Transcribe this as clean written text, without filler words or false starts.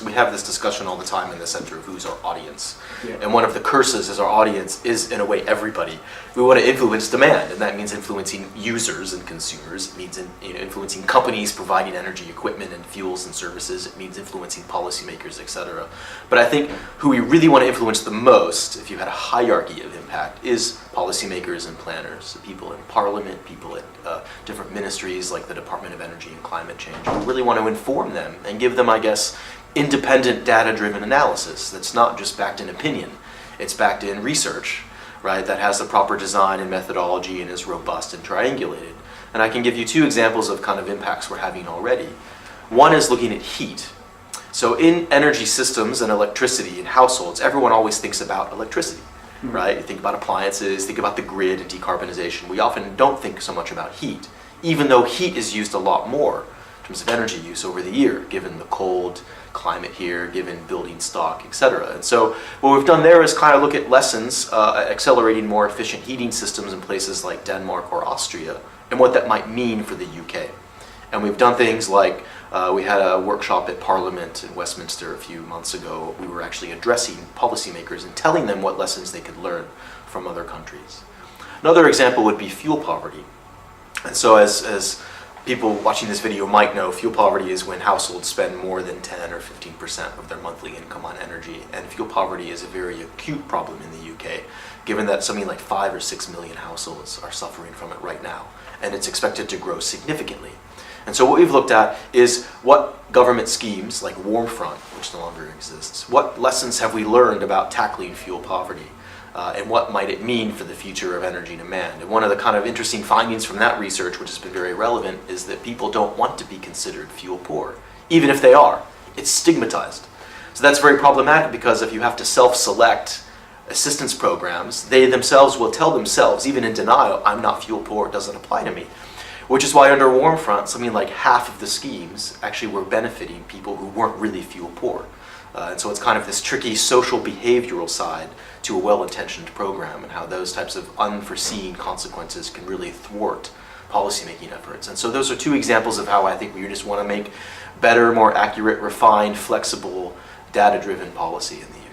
we have this discussion all the time in the center of who's our audience. Yeah. And one of the curses is our audience is, in a way, everybody. We want to influence demand, and that means influencing users and consumers. It means influencing companies providing energy equipment and fuels and services. It means influencing policymakers, etc. But I think who we really want to influence the most, if you had a hierarchy of impact, is policymakers and planners, people in parliament, people at different ministries like the Department of Energy and Climate Change. We really want to inform them and give them, I guess, independent data-driven analysis that's not just backed in opinion. It's backed in research, right, that has the proper design and methodology and is robust and triangulated. And I can give you two examples of kind of impacts we're having already. One is looking at heat. So in energy systems and electricity in households, everyone always thinks about electricity, right? You think about appliances, think about the grid and decarbonization. We often don't think so much about heat, even though heat is used a lot more in terms of energy use over the year, given the cold climate here, given building stock, etc. And so what we've done there is kind of look at lessons accelerating more efficient heating systems in places like Denmark or Austria, and what that might mean for the UK. And we've done things like, we had a workshop at Parliament in Westminster a few months ago. We were actually addressing policymakers and telling them what lessons they could learn from other countries. Another example would be fuel poverty. And so as people watching this video might know, fuel poverty is when households spend more than 10 or 15% of their monthly income on energy. And fuel poverty is a very acute problem in the UK, given that something like 5 or 6 million households are suffering from it right now. And it's expected to grow significantly. And so what we've looked at is what government schemes like Warmfront, which no longer exists, what lessons have we learned about tackling fuel poverty? And what might it mean for the future of energy demand? And one of the kind of interesting findings from that research, which has been very relevant, is that people don't want to be considered fuel poor. Even if they are, it's stigmatized. So that's very problematic, because if you have to self-select assistance programs, they themselves will tell themselves, even in denial, I'm not fuel poor, it doesn't apply to me. Which is why under Warmfront, something like half of the schemes actually were benefiting people who weren't really fuel poor. And so it's kind of this tricky social behavioral side to a well-intentioned program, and how those types of unforeseen consequences can really thwart policymaking efforts. And so those are two examples of how I think we just want to make better, more accurate, refined, flexible, data-driven policy in the